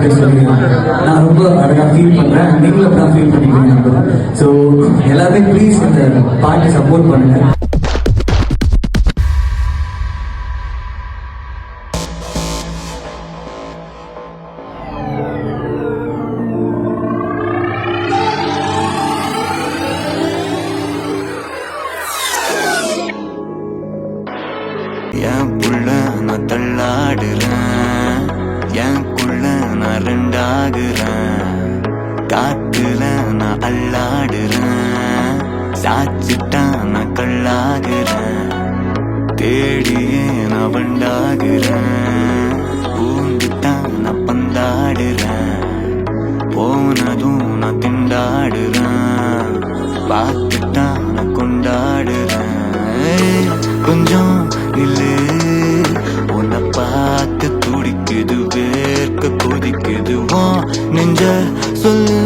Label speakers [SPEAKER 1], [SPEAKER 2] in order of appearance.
[SPEAKER 1] அப்படின்னு சொல்லி நான் ரொம்ப அழகாக ஃபீல் பண்ணுறேன். நீங்களும் அப்படி தான் ஃபீல் பண்ணிக்கிறீங்க. ஸோ எல்லாருமே ப்ளீஸ் இந்த பாட்டை சப்போர்ட் பண்ணுங்கள்.
[SPEAKER 2] என் புள்ள நான் தள்ளாடுறேன், எனக்குள்ள நான் ரெண்டாகுறேன், காத்துல நான் அல்லாடுறேன், சாச்சிட்டா நான் கல்லாகுறேன், தேடியே நான் வண்டாகுறேன், பூந்துட்டா நான் பந்தாடுறேன், போனதும் நான் திண்டாடுறேன், பார்த்துட்டா நான் கொண்டாடுறேன். கொஞ்சம் இல்லு உன்னை பார்த்து துடிக்குது, வேர்க்க கொதிக்குது, நெஞ்ச சொல்லு.